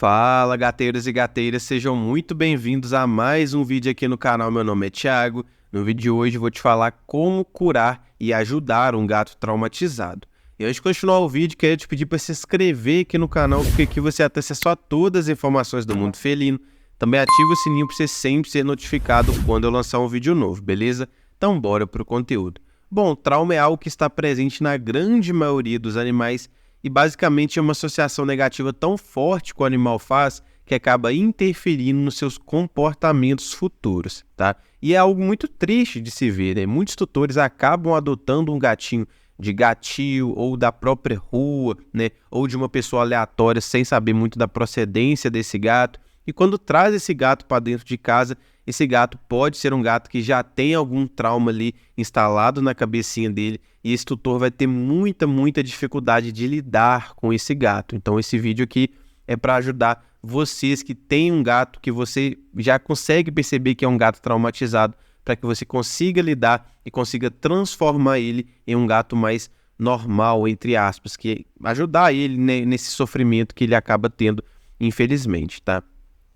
Fala, gateiros e gateiras, sejam muito bem-vindos a mais um vídeo aqui no canal. Meu nome é Thiago. No vídeo de hoje eu vou te falar como curar e ajudar um gato traumatizado. E antes de continuar o vídeo, quero te pedir para se inscrever aqui no canal, porque aqui você vai ter acesso a todas as informações do mundo felino. Também ativa o sininho para você sempre ser notificado quando eu lançar um vídeo novo, beleza? Então bora pro conteúdo. Bom, trauma é algo que está presente na grande maioria dos animais e basicamente é uma associação negativa tão forte que o animal faz que acaba interferindo nos seus comportamentos futuros, tá? E é algo muito triste de se ver, né? Muitos tutores acabam adotando um gatinho de gatil ou da própria rua, né? Ou de uma pessoa aleatória sem saber muito da procedência desse gato. E quando traz esse gato para dentro de casa, esse gato pode ser um gato que já tem algum trauma ali instalado na cabecinha dele e esse tutor vai ter muita dificuldade de lidar com esse gato. Então esse vídeo aqui é para ajudar vocês que têm um gato que você já consegue perceber que é um gato traumatizado, para que você consiga lidar e consiga transformar ele em um gato mais normal, entre aspas, que ajudar ele, né, nesse sofrimento que ele acaba tendo, infelizmente, tá?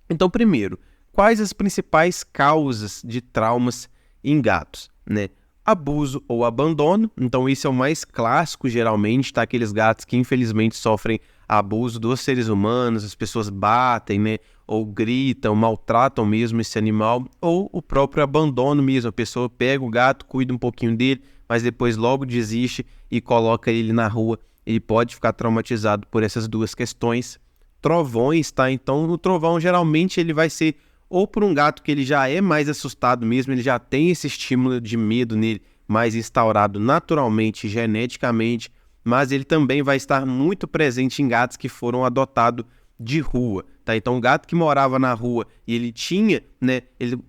Então, primeiro, quais as principais causas de traumas em gatos, né? Abuso ou abandono, então isso é o mais clássico geralmente, tá? Aqueles gatos que infelizmente sofrem abuso dos seres humanos, as pessoas batem, né? Ou gritam, maltratam mesmo esse animal, ou o próprio abandono mesmo, a pessoa pega o gato, cuida um pouquinho dele, mas depois logo desiste e coloca ele na rua. Ele pode ficar traumatizado por essas duas questões. Trovões, tá? Então o trovão geralmente ele vai ser ou por um gato que ele já é mais assustado mesmo, ele já tem esse estímulo de medo nele mais instaurado naturalmente, geneticamente, mas ele também vai estar muito presente em gatos que foram adotados de rua, tá? Então um gato que morava na rua e ele tinha, né?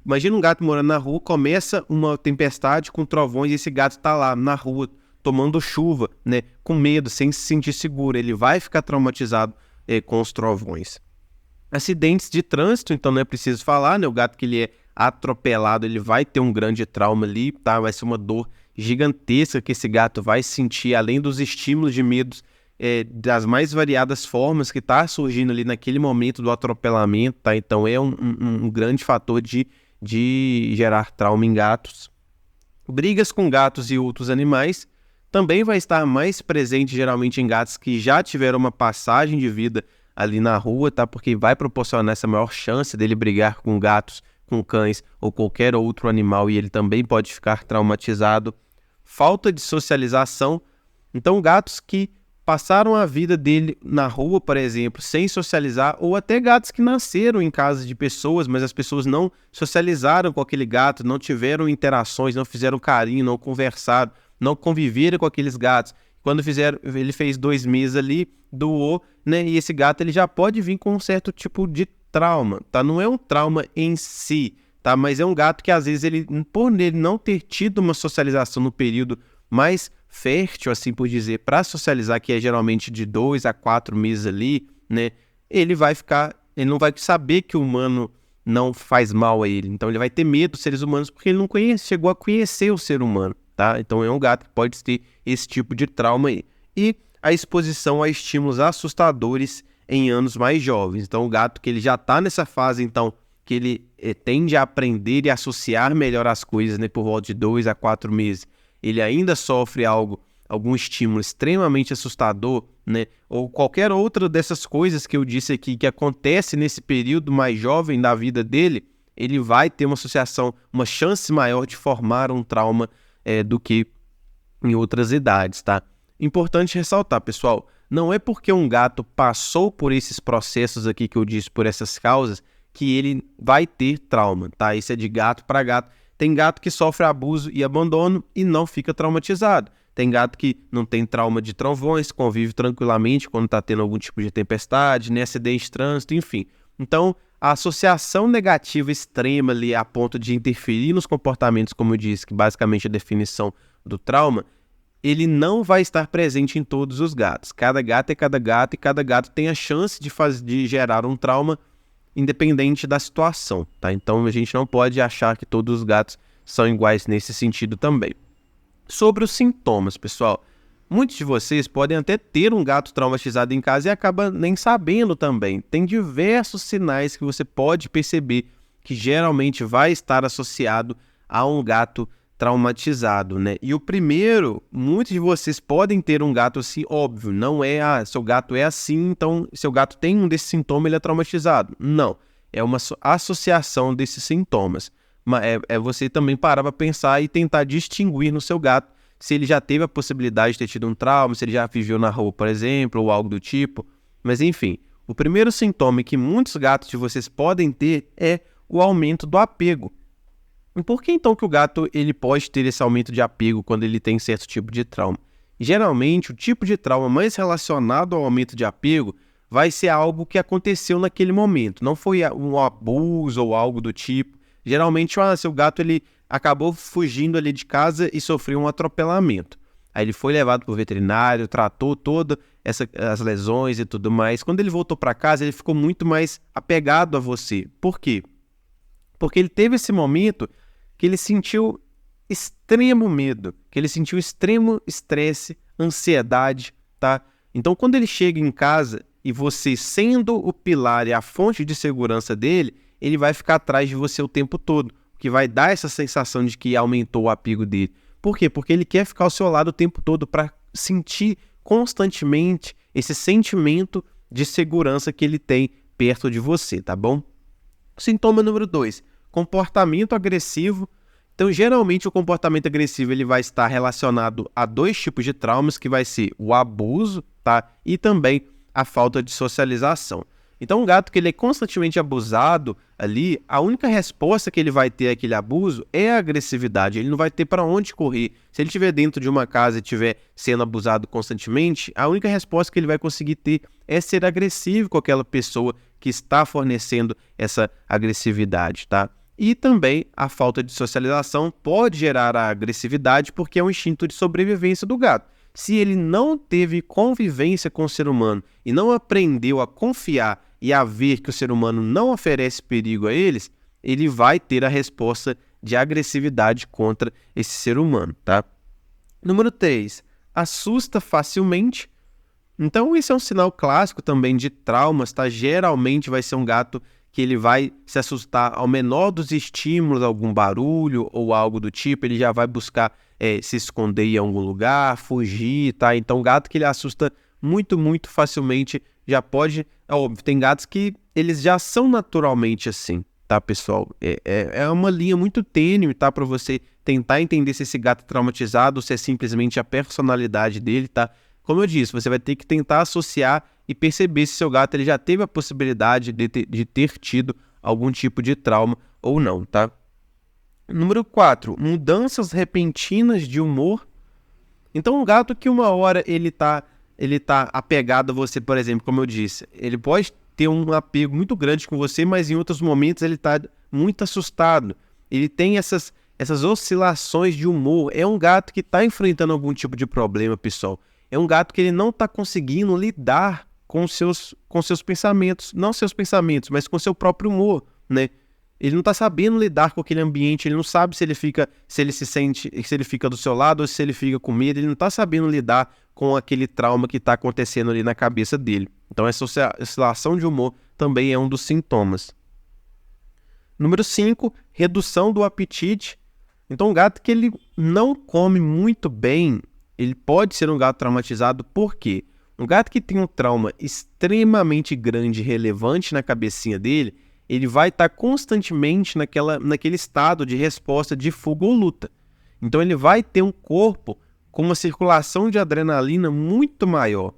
Imagina um gato morando na rua, começa uma tempestade com trovões e esse gato tá lá na rua tomando chuva, né? Com medo, sem se sentir seguro, ele vai ficar traumatizado com os trovões. Acidentes de trânsito, então não é preciso falar, né? O gato que ele é atropelado, ele vai ter um grande trauma ali, tá? Vai ser uma dor gigantesca que esse gato vai sentir, além dos estímulos de medos das mais variadas formas que tá surgindo ali naquele momento do atropelamento, tá? Então é um grande fator de gerar trauma em gatos. Brigas com gatos e outros animais também vai estar mais presente geralmente em gatos que já tiveram uma passagem de vida ali na rua, tá? Porque vai proporcionar essa maior chance dele brigar com gatos, com cães ou qualquer outro animal e ele também pode ficar traumatizado. Falta de socialização, então gatos que passaram a vida dele na rua, por exemplo, sem socializar, ou até gatos que nasceram em casa de pessoas, mas as pessoas não socializaram com aquele gato, não tiveram interações, não fizeram carinho, não conversaram, não conviveram com aqueles gatos. Quando ele fez 2 meses ali, doou, né? E esse gato ele já pode vir com um certo tipo de trauma, tá? Não é um trauma em si, tá? Mas é um gato que às vezes por ele não ter tido uma socialização no período mais fértil, assim por dizer, para socializar, que é geralmente de 2 a 4 meses ali, né? Ele não vai saber que o humano não faz mal a ele. Então ele vai ter medo dos seres humanos porque ele não chegou a conhecer o ser humano, tá? Então é um gato que pode ter esse tipo de trauma aí. E a exposição a estímulos assustadores em anos mais jovens. Então o gato que ele já está nessa fase, então, que ele tende a aprender e associar melhor as coisas, né, por volta de 2 a 4 meses, ele ainda sofre algum estímulo extremamente assustador, né, ou qualquer outra dessas coisas que eu disse aqui que acontece nesse período mais jovem da vida dele, ele vai ter uma associação, uma chance maior de formar um trauma do que em outras idades, tá? Importante ressaltar, pessoal, não é porque um gato passou por esses processos aqui que eu disse, por essas causas, que ele vai ter trauma, tá? Isso é de gato para gato. Tem gato que sofre abuso e abandono e não fica traumatizado. Tem gato que não tem trauma de trovões, convive tranquilamente quando está tendo algum tipo de tempestade, né, acidente de trânsito, enfim. Então, a associação negativa extrema ali a ponto de interferir nos comportamentos, como eu disse, que basicamente é a definição do trauma, ele não vai estar presente em todos os gatos. Cada gato é cada gato e cada gato tem a chance de gerar um trauma independente da situação, tá? Então a gente não pode achar que todos os gatos são iguais nesse sentido também. Sobre os sintomas, pessoal, Muitos de vocês podem até ter um gato traumatizado em casa e acaba nem sabendo também. Tem diversos sinais que você pode perceber que geralmente vai estar associado a um gato traumatizado, né? E o primeiro, muitos de vocês podem ter um gato assim, óbvio, não é, seu gato é assim, então seu gato tem um desses sintomas, ele é traumatizado. Não, é uma associação desses sintomas. É você também parar para pensar e tentar distinguir no seu gato se ele já teve a possibilidade de ter tido um trauma, se ele já viveu na rua, por exemplo, ou algo do tipo. Mas enfim, o primeiro sintoma que muitos gatos de vocês podem ter é o aumento do apego. E por que então que o gato ele pode ter esse aumento de apego quando ele tem certo tipo de trauma? Geralmente, o tipo de trauma mais relacionado ao aumento de apego vai ser algo que aconteceu naquele momento. Não foi um abuso ou algo do tipo. Geralmente, seu gato ele acabou fugindo ali de casa e sofreu um atropelamento. Aí ele foi levado para o veterinário, tratou todas as lesões e tudo mais. Quando ele voltou para casa, ele ficou muito mais apegado a você. Por quê? Porque ele teve esse momento que ele sentiu extremo medo, que ele sentiu extremo estresse, ansiedade, tá? Então, quando ele chega em casa e você, sendo o pilar e a fonte de segurança dele, ele vai ficar atrás de você o tempo todo, o que vai dar essa sensação de que aumentou o apego dele. Por quê? Porque ele quer ficar ao seu lado o tempo todo para sentir constantemente esse sentimento de segurança que ele tem perto de você, tá bom? Sintoma número 2, comportamento agressivo. Então, geralmente, o comportamento agressivo ele vai estar relacionado a dois tipos de traumas, que vai ser o abuso, tá? E também a falta de socialização. Então, um gato que ele é constantemente abusado ali, a única resposta que ele vai ter àquele abuso é a agressividade. Ele não vai ter para onde correr. Se ele estiver dentro de uma casa e estiver sendo abusado constantemente, a única resposta que ele vai conseguir ter é ser agressivo com aquela pessoa que está fornecendo essa agressividade, tá? E também a falta de socialização pode gerar a agressividade porque é um instinto de sobrevivência do gato. Se ele não teve convivência com o ser humano e não aprendeu a confiar e a ver que o ser humano não oferece perigo a eles, ele vai ter a resposta de agressividade contra esse ser humano, tá? Número 3, assusta facilmente. Então, esse é um sinal clássico também de traumas, tá? Geralmente vai ser um gato que ele vai se assustar ao menor dos estímulos, algum barulho ou algo do tipo, ele já vai buscar se esconder em algum lugar, fugir, tá? Então, gato que ele assusta muito, muito facilmente, já pode... É óbvio, tem gatos que eles já são naturalmente assim, tá, pessoal? É uma linha muito tênue, tá? Para você tentar entender se esse gato é traumatizado ou se é simplesmente a personalidade dele, tá? Como eu disse, você vai ter que tentar associar e perceber se seu gato ele já teve a possibilidade de ter tido algum tipo de trauma ou não, tá? Número 4, mudanças repentinas de humor. Então, um gato que uma hora ele tá apegado a você, por exemplo, como eu disse, ele pode ter um apego muito grande com você, mas em outros momentos ele tá muito assustado. Ele tem essas oscilações de humor. É um gato que está enfrentando algum tipo de problema, pessoal. É um gato que ele não está conseguindo lidar com seus pensamentos, não seus pensamentos, mas com seu próprio humor, né? Ele não está sabendo lidar com aquele ambiente, ele não sabe se ele fica do seu lado ou se ele fica com medo, ele não está sabendo lidar com aquele trauma que está acontecendo ali na cabeça dele. Então essa oscilação de humor também é um dos sintomas. Número 5, redução do apetite. Então um gato que ele não come muito bem, ele pode ser um gato traumatizado. Por quê? Um gato que tem um trauma extremamente grande e relevante na cabecinha dele, ele vai estar constantemente naquele estado de resposta de fuga ou luta. Então ele vai ter um corpo com uma circulação de adrenalina muito maior.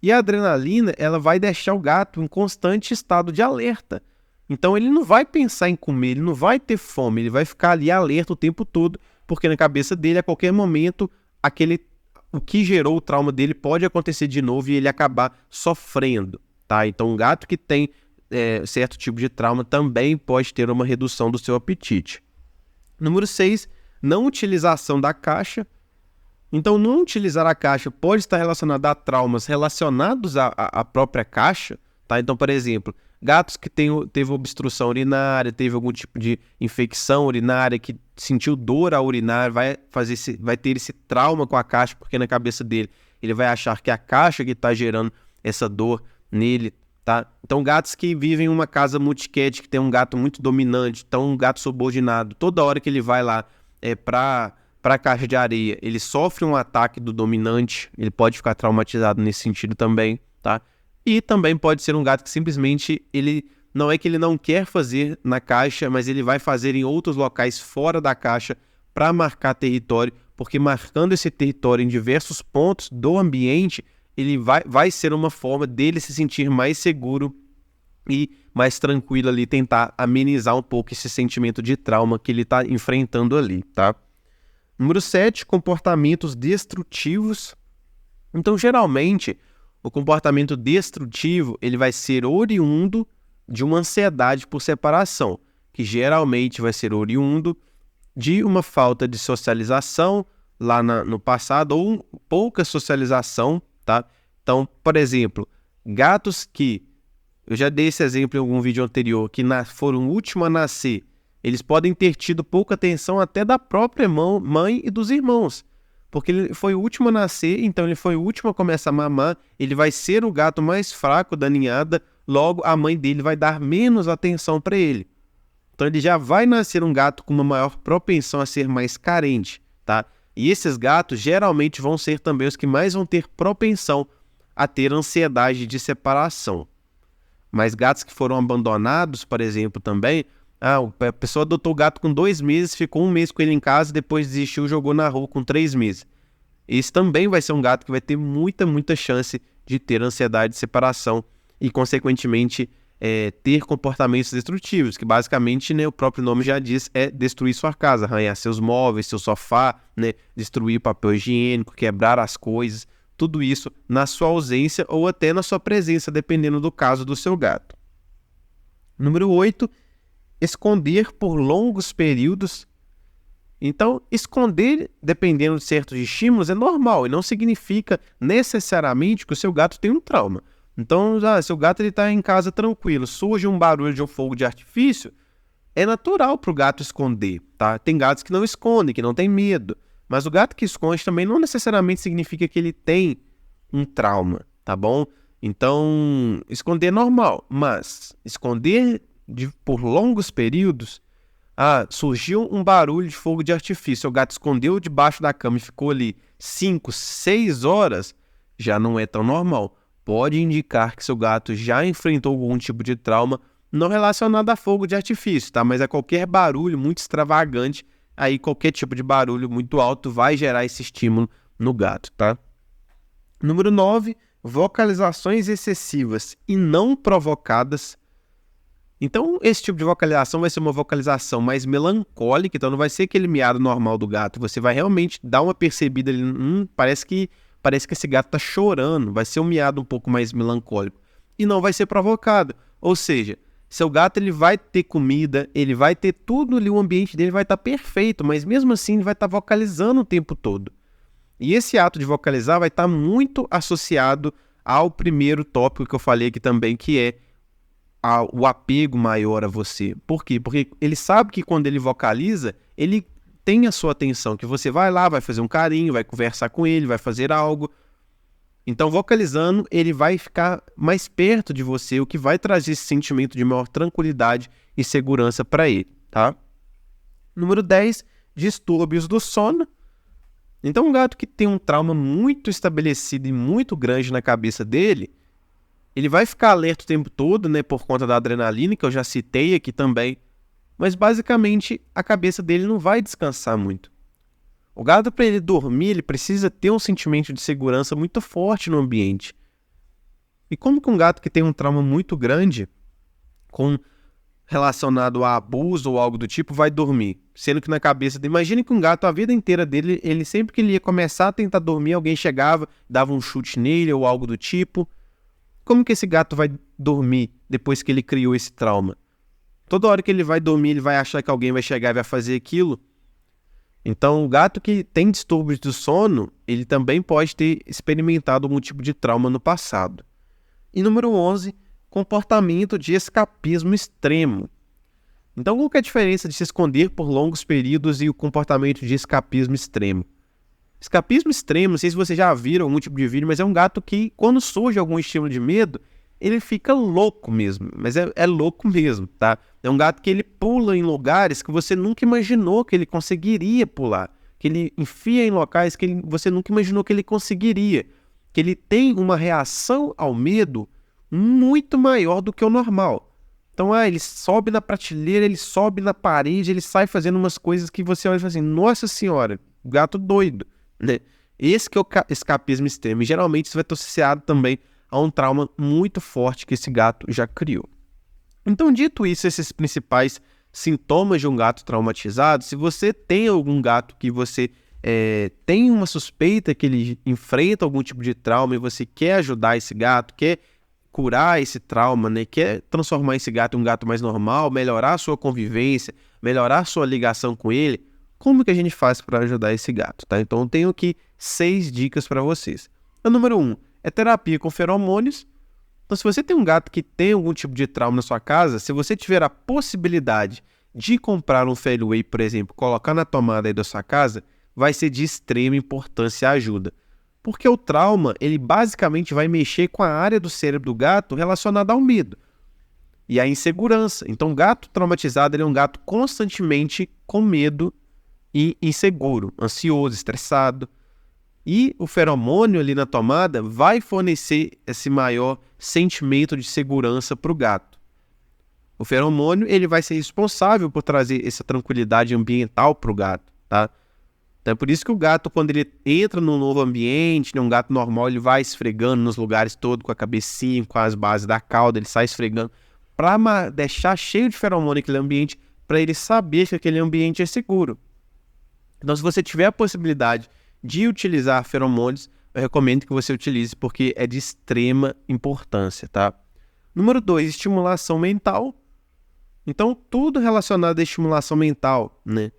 E a adrenalina ela vai deixar o gato em constante estado de alerta. Então ele não vai pensar em comer, ele não vai ter fome, ele vai ficar ali alerta o tempo todo, porque na cabeça dele, a qualquer momento, o que gerou o trauma dele pode acontecer de novo e ele acabar sofrendo, tá? Então um gato que tem certo tipo de trauma também pode ter uma redução do seu apetite. Número 6, não utilização da caixa. Então, não utilizar a caixa pode estar relacionado a traumas relacionados à própria caixa, tá? Então, por exemplo, gatos que teve obstrução urinária, teve algum tipo de infecção urinária, que sentiu dor ao urinar, vai ter esse trauma com a caixa, porque na cabeça dele ele vai achar que é a caixa que está gerando essa dor nele, tá? Então, gatos que vivem em uma casa multicat, que tem um gato muito dominante, então um gato subordinado, toda hora que ele vai lá para a caixa de areia, ele sofre um ataque do dominante, ele pode ficar traumatizado nesse sentido também, tá? E também pode ser um gato que simplesmente não é que ele não quer fazer na caixa, mas ele vai fazer em outros locais fora da caixa para marcar território, porque marcando esse território em diversos pontos do ambiente, ele vai ser uma forma dele se sentir mais seguro e mais tranquilo ali, tentar amenizar um pouco esse sentimento de trauma que ele está enfrentando ali, tá? Número 7, comportamentos destrutivos. Então, geralmente, o comportamento destrutivo ele vai ser oriundo de uma ansiedade por separação, que geralmente vai ser oriundo de uma falta de socialização lá no passado ou pouca socialização, tá? Então, por exemplo, gatos que, eu já dei esse exemplo em algum vídeo anterior, que foram o último a nascer, eles podem ter tido pouca atenção até da própria mãe e dos irmãos, porque ele foi o último a nascer, então ele foi o último a começar a mamar, ele vai ser o gato mais fraco da ninhada, logo a mãe dele vai dar menos atenção para ele. Então ele já vai nascer um gato com uma maior propensão a ser mais carente, tá? E esses gatos geralmente vão ser também os que mais vão ter propensão a ter ansiedade de separação. Mas gatos que foram abandonados, por exemplo, também, a pessoa adotou o gato com 2 meses, ficou 1 mês com ele em casa, depois desistiu e jogou na rua com 3 meses. Esse também vai ser um gato que vai ter muita chance de ter ansiedade de separação e, consequentemente, ter comportamentos destrutivos, que basicamente, né, o próprio nome já diz, é destruir sua casa, arranhar seus móveis, seu sofá, né, destruir papel higiênico, quebrar as coisas, tudo isso na sua ausência ou até na sua presença, dependendo do caso do seu gato. Número 8, esconder por longos períodos. Então, esconder, dependendo de certos estímulos, é normal e não significa necessariamente que o seu gato tem um trauma. Então, seu gato está em casa tranquilo, surge um barulho de um fogo de artifício, é natural para o gato esconder, tá? Tem gatos que não escondem, que não tem medo, mas o gato que esconde também não necessariamente significa que ele tem um trauma, tá bom? Então, esconder é normal, mas esconder por longos períodos, surgiu um barulho de fogo de artifício, o gato escondeu debaixo da cama e ficou ali 5, 6 horas, já não é tão normal. Pode indicar que seu gato já enfrentou algum tipo de trauma, não relacionado a fogo de artifício, tá? Mas a qualquer barulho muito extravagante, aí qualquer tipo de barulho muito alto vai gerar esse estímulo no gato, tá? Número 9, vocalizações excessivas e não provocadas. Então, esse tipo de vocalização vai ser uma vocalização mais melancólica, então não vai ser aquele miado normal do gato, você vai realmente dar uma percebida ali, parece que esse gato está chorando, vai ser um miado um pouco mais melancólico e não vai ser provocado. Ou seja, seu gato ele vai ter comida, ele vai ter tudo ali, o ambiente dele vai estar perfeito, mas mesmo assim ele vai estar vocalizando o tempo todo. E esse ato de vocalizar vai estar muito associado ao primeiro tópico que eu falei aqui também, que é o apego maior a você. Por quê? Porque ele sabe que quando ele vocaliza, ele tem a sua atenção, que você vai lá, vai fazer um carinho, vai conversar com ele, vai fazer algo. Então, vocalizando, ele vai ficar mais perto de você, o que vai trazer esse sentimento de maior tranquilidade e segurança para ele, tá? Número 10, distúrbios do sono. Então, um gato que tem um trauma muito estabelecido e muito grande na cabeça dele, ele vai ficar alerta o tempo todo, né, por conta da adrenalina, que eu já citei aqui também, mas basicamente a cabeça dele não vai descansar muito. O gato, para ele dormir, ele precisa ter um sentimento de segurança muito forte no ambiente. E como que um gato que tem um trauma muito grande, relacionado a abuso ou algo do tipo, vai dormir? Sendo que na cabeça dele, imagine que um gato, a vida inteira dele, ele sempre que ele ia começar a tentar dormir, alguém chegava, dava um chute nele ou algo do tipo. Como que esse gato vai dormir depois que ele criou esse trauma? Toda hora que ele vai dormir, ele vai achar que alguém vai chegar e vai fazer aquilo. Então, o gato que tem distúrbios do sono, ele também pode ter experimentado algum tipo de trauma no passado. E número 11, comportamento de escapismo extremo. Então, qual que é a diferença de se esconder por longos períodos e o comportamento de escapismo extremo? Escapismo extremo, não sei se vocês já viram algum tipo de vídeo, mas é um gato que, quando surge algum estímulo de medo, ele fica louco mesmo, mas é louco mesmo, tá? É um gato que ele pula em lugares que você nunca imaginou que ele conseguiria pular, que ele enfia em locais que você nunca imaginou que ele conseguiria, que ele tem uma reação ao medo muito maior do que o normal. Então, ele sobe na prateleira, ele sobe na parede, ele sai fazendo umas coisas que você olha e fala assim, nossa senhora, gato doido, né? Esse que é o escapismo extremo, e geralmente isso vai estar associado também a um trauma muito forte que esse gato já criou. Então, dito isso, esses principais sintomas de um gato traumatizado, se você tem algum gato que você tem uma suspeita que ele enfrenta algum tipo de trauma e você quer ajudar esse gato, quer curar esse trauma, né? Quer transformar esse gato em um gato mais normal, melhorar a sua convivência, melhorar a sua ligação com ele, como que a gente faz para ajudar esse gato, tá? Então, eu tenho aqui 6 dicas para vocês. A número 1 é terapia com feromônios. Então, se você tem um gato que tem algum tipo de trauma na sua casa, se você tiver a possibilidade de comprar um Feliway, por exemplo, colocar na tomada aí da sua casa, vai ser de extrema importância e ajuda. Porque o trauma, ele basicamente vai mexer com a área do cérebro do gato relacionada ao medo e à insegurança. Então, o gato traumatizado, ele é um gato constantemente com medo e inseguro, ansioso, estressado. E o feromônio ali na tomada vai fornecer esse maior sentimento de segurança para o gato. O feromônio, ele vai ser responsável por trazer essa tranquilidade ambiental para o gato, tá? Então é por isso que o gato, quando ele entra num novo ambiente, né, um gato normal, ele vai esfregando nos lugares todos com a cabecinha, com as bases da cauda, ele sai esfregando para deixar cheio de feromônio aquele ambiente, para ele saber que aquele ambiente é seguro. Então, se você tiver a possibilidade de utilizar feromônios, eu recomendo que você utilize, porque é de extrema importância, tá? Número 2, estimulação mental. Então, tudo relacionado à estimulação mental, né?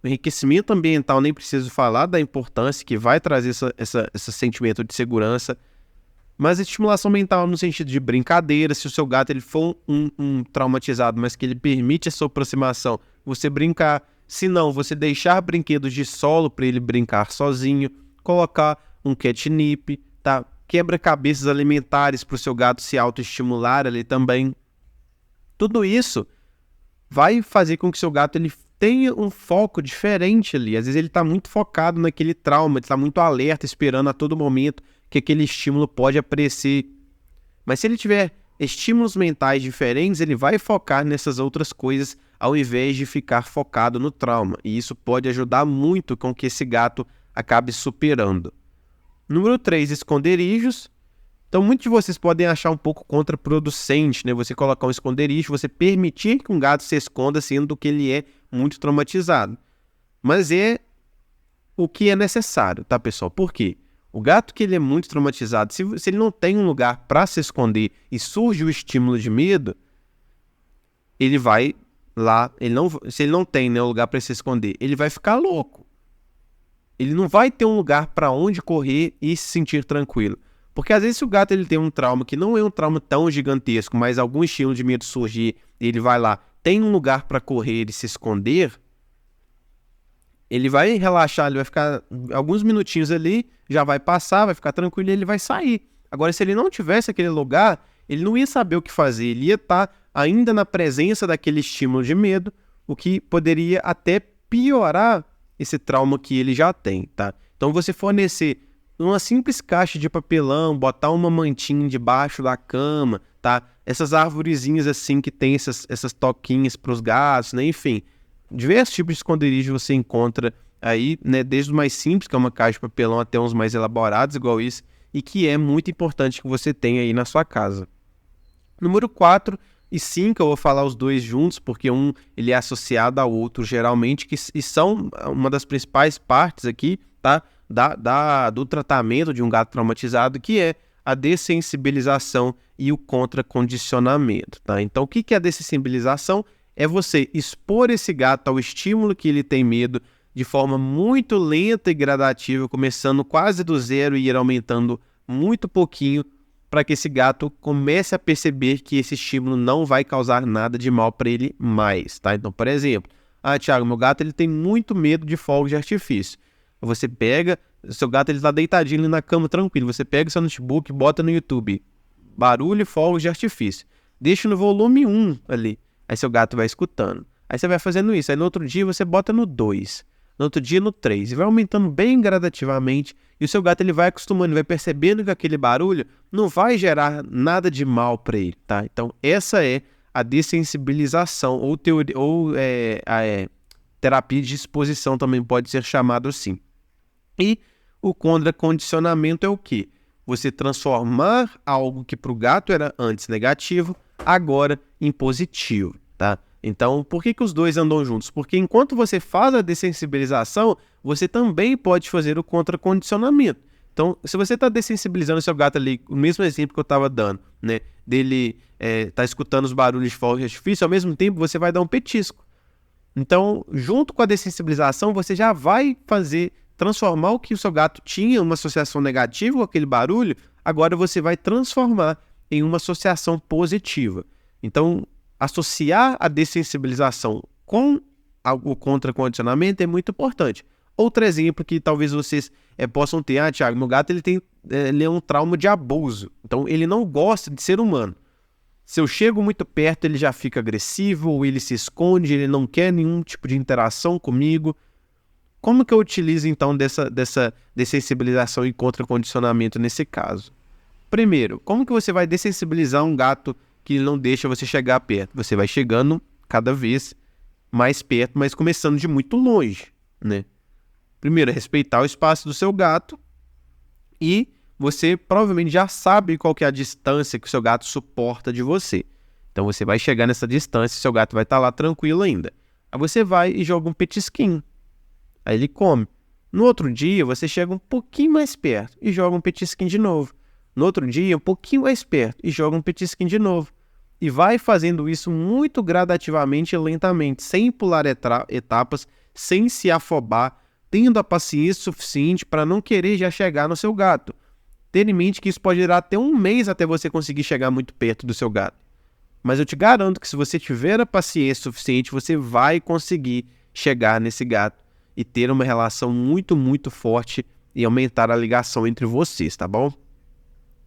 O enriquecimento ambiental, nem preciso falar da importância que vai trazer esse sentimento de segurança, mas a estimulação mental no sentido de brincadeira, se o seu gato ele for um traumatizado, mas que ele permite a sua aproximação, você brincar. Se não, você deixar brinquedos de solo para ele brincar sozinho, colocar um catnip, tá? Quebra-cabeças alimentares para o seu gato se autoestimular ali também. Tudo isso vai fazer com que o seu gato ele tenha um foco diferente ali. Às vezes ele está muito focado naquele trauma, ele está muito alerta, esperando a todo momento que aquele estímulo pode aparecer. Mas se ele tiver estímulos mentais diferentes, ele vai focar nessas outras coisas ao invés de ficar focado no trauma. E isso pode ajudar muito com que esse gato acabe superando. Número 3, esconderijos. Então, muitos de vocês podem achar um pouco contraproducente, né? Você colocar um esconderijo, você permitir que um gato se esconda, sendo que ele é muito traumatizado. Mas é o que é necessário, tá, pessoal? Por quê? O gato que ele é muito traumatizado, se ele não tem um lugar para se esconder e surge o estímulo de medo, ele vai lá, se ele não tem, né, um lugar para se esconder, ele vai ficar louco. Ele não vai ter um lugar para onde correr e se sentir tranquilo. Porque às vezes se o gato ele tem um trauma que não é um trauma tão gigantesco, mas algum estímulo de medo surgir, e ele vai lá, tem um lugar para correr e se esconder, ele vai relaxar, ele vai ficar alguns minutinhos ali, já vai passar, vai ficar tranquilo e ele vai sair. Agora, se ele não tivesse aquele lugar, ele não ia saber o que fazer, ele ia estar ainda na presença daquele estímulo de medo, o que poderia até piorar esse trauma que ele já tem, tá? Então, você fornecer uma simples caixa de papelão, botar uma mantinha debaixo da cama, tá? Essas arvorezinhas assim que tem essas toquinhas para os gatos, né? Enfim, diversos tipos de esconderijo você encontra aí, né? Desde os mais simples, que é uma caixa de papelão, até uns mais elaborados, igual isso, e que é muito importante que você tenha aí na sua casa. Número 4 e 5, eu vou falar os dois juntos, porque um ele é associado ao outro, geralmente, e são uma das principais partes aqui, tá? Do tratamento de um gato traumatizado, que é a dessensibilização e o contracondicionamento, tá? Então, o que é a dessensibilização? É você expor esse gato ao estímulo que ele tem medo de forma muito lenta e gradativa, começando quase do zero e ir aumentando muito pouquinho, para que esse gato comece a perceber que esse estímulo não vai causar nada de mal para ele mais, tá? Então, por exemplo, Thiago, meu gato ele tem muito medo de fogos de artifício. Você pega seu gato ele tá deitadinho ali na cama tranquilo, você pega o seu notebook, bota no YouTube, barulho e fogos de artifício, deixa no volume 1 ali, aí seu gato vai escutando. Aí você vai fazendo isso, aí no outro dia você bota no 2, no outro dia no 3, e vai aumentando bem gradativamente, e o seu gato ele vai acostumando, vai percebendo que aquele barulho não vai gerar nada de mal para ele, tá? Então essa é a dessensibilização, ou terapia de exposição também pode ser chamado assim. E o contracondicionamento é o quê? Você transformar algo que para o gato era antes negativo, agora em positivo, tá? Então, por que os dois andam juntos? Porque enquanto você faz a dessensibilização, você também pode fazer o contracondicionamento. Então, se você está dessensibilizando o seu gato ali, o mesmo exemplo que eu estava dando, né? Dele tá escutando os barulhos de fogos de artifício, ao mesmo tempo você vai dar um petisco. Então, junto com a dessensibilização, você já vai transformar o que o seu gato tinha, uma associação negativa com aquele barulho, agora você vai transformar em uma associação positiva. Então, associar a dessensibilização com o contracondicionamento é muito importante. Outro exemplo que talvez vocês possam ter, Thiago, meu gato ele é um trauma de abuso, então ele não gosta de ser humano. Se eu chego muito perto, ele já fica agressivo, ou ele se esconde, ele não quer nenhum tipo de interação comigo. Como que eu utilizo, então, dessa dessensibilização e contracondicionamento nesse caso? Primeiro, como que você vai dessensibilizar um gato que não deixa você chegar perto? Você vai chegando cada vez mais perto, mas começando de muito longe, né? Primeiro, respeitar o espaço do seu gato e você provavelmente já sabe qual que é a distância que o seu gato suporta de você. Então você vai chegar nessa distância e seu gato vai estar lá tranquilo ainda. Aí você vai e joga um petisquinho. Aí ele come. No outro dia você chega um pouquinho mais perto e joga um petisquinho de novo. No outro dia um pouquinho mais perto e joga um petisquinho de novo. E vai fazendo isso muito gradativamente e lentamente, sem pular etapas, sem se afobar, tendo a paciência suficiente para não querer já chegar no seu gato. Ter em mente que isso pode durar até um mês até você conseguir chegar muito perto do seu gato. Mas eu te garanto que se você tiver a paciência suficiente, você vai conseguir chegar nesse gato e ter uma relação muito, muito forte e aumentar a ligação entre vocês, tá bom?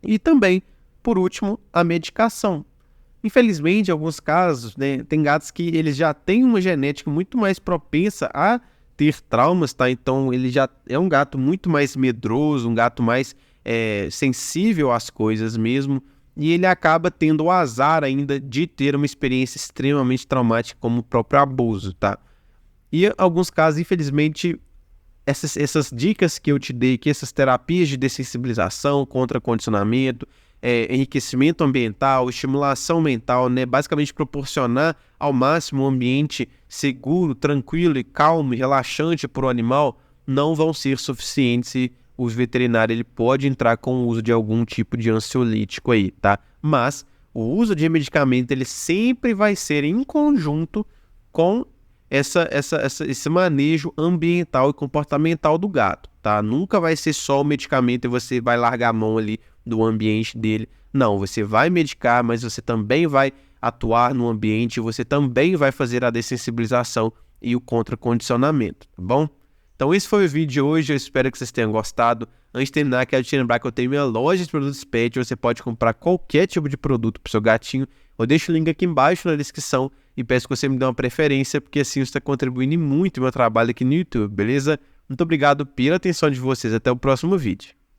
E também, por último, a medicação. Infelizmente, em alguns casos, né, tem gatos que eles já têm uma genética muito mais propensa a ter traumas, tá? Então, ele já é um gato muito mais medroso, um gato mais sensível às coisas mesmo, e ele acaba tendo o azar ainda de ter uma experiência extremamente traumática como o próprio abuso, tá? E em alguns casos, infelizmente, essas dicas que eu te dei aqui, essas terapias de dessensibilização, contracondicionamento, enriquecimento ambiental, estimulação mental, né? Basicamente proporcionar ao máximo um ambiente seguro, tranquilo e calmo e relaxante para o animal, não vão ser suficientes se o veterinário ele pode entrar com o uso de algum tipo de ansiolítico aí, tá? Mas o uso de medicamento ele sempre vai ser em conjunto com esse manejo ambiental e comportamental do gato, tá? Nunca vai ser só o medicamento e você vai largar a mão ali do ambiente dele. Não, você vai medicar, mas você também vai atuar no ambiente, você também vai fazer a dessensibilização e o contracondicionamento, tá bom? Então esse foi o vídeo de hoje, eu espero que vocês tenham gostado. Antes de terminar, quero te lembrar que eu tenho minha loja de produtos pet, você pode comprar qualquer tipo de produto para o seu gatinho. Eu deixo o link aqui embaixo na descrição e peço que você me dê uma preferência, porque assim você está contribuindo muito no meu trabalho aqui no YouTube, beleza? Muito obrigado pela atenção de vocês, até o próximo vídeo.